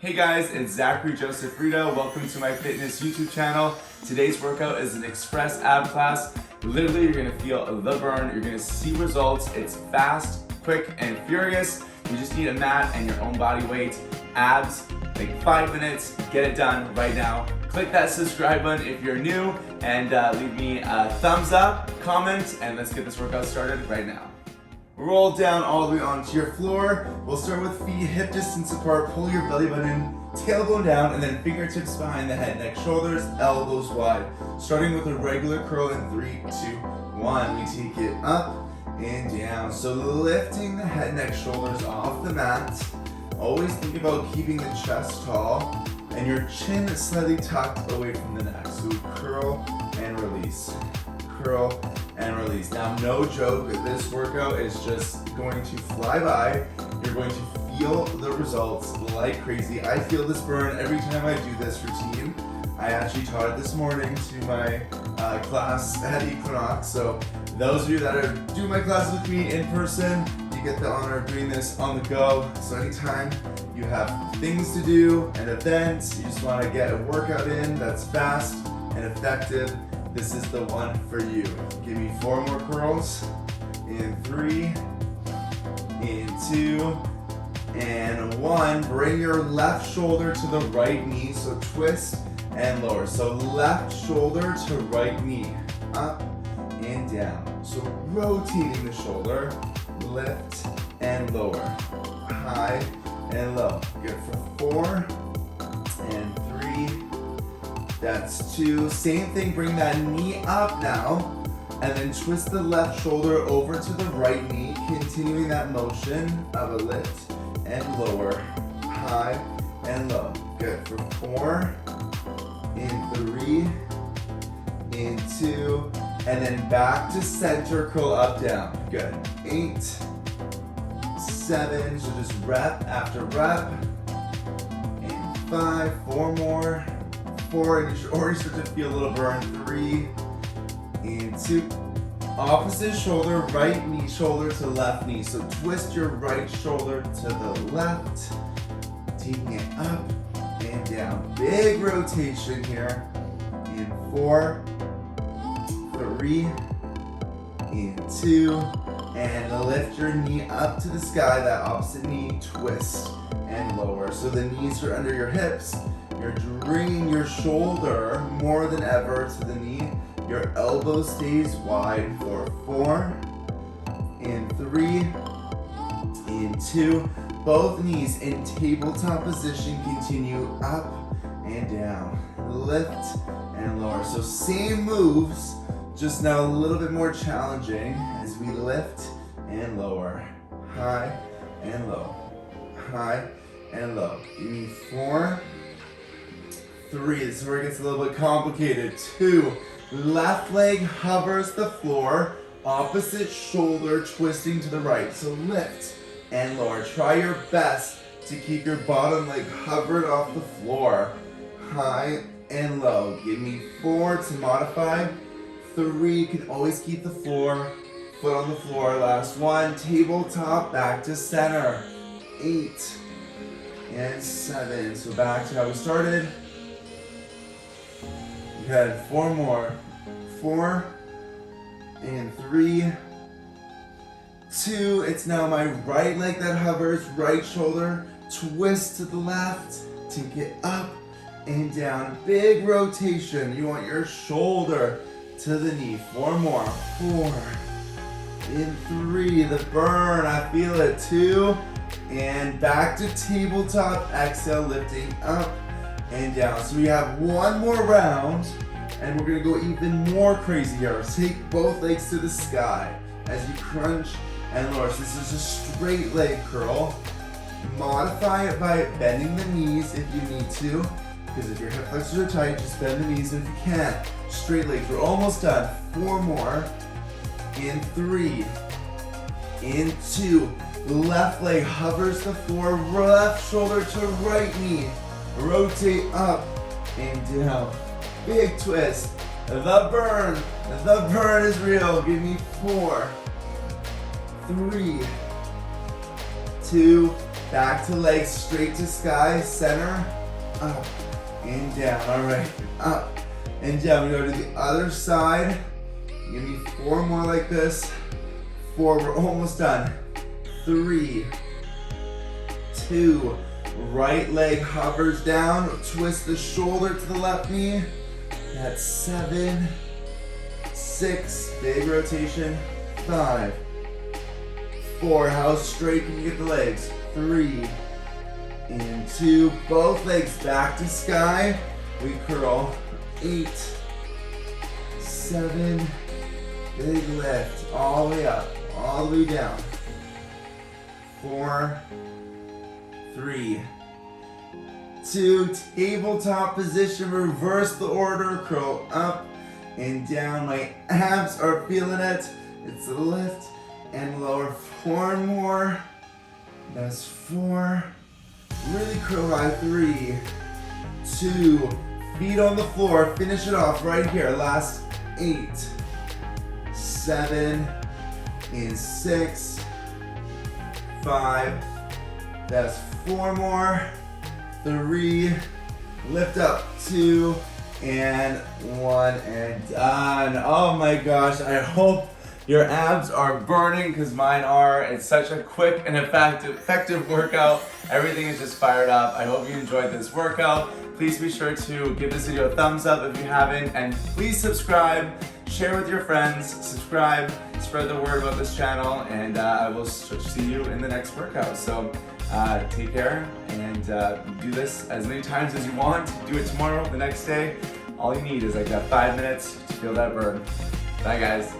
Hey guys, it's Zachary Fiorido. Welcome to my fitness YouTube channel. Today's workout is an express ab class. Literally, you're gonna feel the burn. You're gonna see results. It's fast, quick, and furious. You just need a mat and your own body weight. Abs, like 5 minutes. Get it done right now. Click that subscribe button if you're new, and leave me a thumbs up, comment, and let's get this workout started right now. Roll down all the way onto your floor. We'll start with feet hip distance apart. Pull your belly button in, tailbone down, and then fingertips behind the head, neck, shoulders, elbows wide. Starting with a regular curl in 3, 2, 1. We take it up and down. So lifting the head, neck, shoulders off the mat. Always think about keeping the chest tall and your chin slightly tucked away from the neck. So curl and release. Curl and release. Now, no joke, this workout is just going to fly by. You're going to feel the results like crazy. I feel this burn every time I do this routine. I actually taught it this morning to my class at Equinox. So those of you that are doing my class with me in person, you get the honor of doing this on the go. So anytime you have things to do, an event, you just want to get a workout in that's fast and effective, this is the one for you. Give me 4 more curls. In 3, in 2, and 1. Bring your left shoulder to the right knee, so twist and lower. So left shoulder to right knee, up and down. So rotating the shoulder, lift and lower, high and low. Good for 4 and 3. That's 2. Same thing, bring that knee up now, and then twist the left shoulder over to the right knee, continuing that motion of a lift and lower, high and low. Good for 4, in 3, in 2, and then back to center, curl up, down. Good. 8, 7, so just rep after rep, and 5, 4 more. 4, and you should already start to feel a little burn. 3, and 2. Opposite shoulder, right knee shoulder to left knee. So twist your right shoulder to the left, taking it up and down. Big rotation here. In 4, 3, in 2, and lift your knee up to the sky. That opposite knee, twist and lower. So the knees are under your hips. You're bringing your shoulder more than ever to the knee. Your elbow stays wide for 4, in 3, in 2. Both knees in tabletop position, continue up and down. Lift and lower. So same moves, just now a little bit more challenging as we lift and lower. High and low. High and low. Give me 4, 3, this is where it gets a little bit complicated. 2, left leg hovers the floor, opposite shoulder twisting to the right. So lift and lower. Try your best to keep your bottom leg hovered off the floor. High and low. Give me 4 to modify. 3, you can always keep the floor, foot on the floor. Last 1, tabletop, back to center. 8 and 7, so back to how we started. Good, 4 more. 4, and 3, 2. It's now my right leg that hovers, right shoulder, twist to the left, take it up and down. Big rotation. You want your shoulder to the knee. 4 more. 4, in 3. The burn, I feel it. 2, and back to tabletop. Exhale, lifting up and down. So we have 1 more round, and we're gonna go even more crazy here. Take both legs to the sky as you crunch and lower. So this is a straight leg curl. Modify it by bending the knees if you need to, because if your hip flexors are tight, just bend the knees. And if you can't, straight legs. We're almost done. 4 more. In 3, in 2. Left leg hovers the floor, left shoulder to right knee. Rotate up and down. Big twist. The burn is real. Give me 4, 3, 2, Back to legs, straight to sky, center, up and down. All right, up and down. We go to the other side. Give me 4 more like this. 4, we're almost done. 3, 2, right leg hovers down. Twist the shoulder to the left knee. That's 7, 6, big rotation. 5, 4, how straight can you get the legs? 3, and 2, both legs back to sky. We curl. 8, 7, big lift, all the way up, all the way down. 4, 3, 2, tabletop position, reverse the order, curl up and down. My abs are feeling it. It's a lift and lower. 4 more. That's 4. Really curl high. 3, 2, feet on the floor. Finish it off right here. Last 8, 7, and 6, 5. That's 4 more. 3, lift up. 2, and 1, and done. Oh my gosh, I hope your abs are burning because mine are. It's such a quick and effective workout. Everything is just fired up. I hope you enjoyed this workout. Please be sure to give this video a thumbs up if you haven't, and please subscribe, share with your friends, subscribe, spread the word about this channel, and I will see you in the next workout. So take care and do this as many times as you want. Do it tomorrow, the next day. All you need is like that 5 minutes to feel that burn. Bye guys.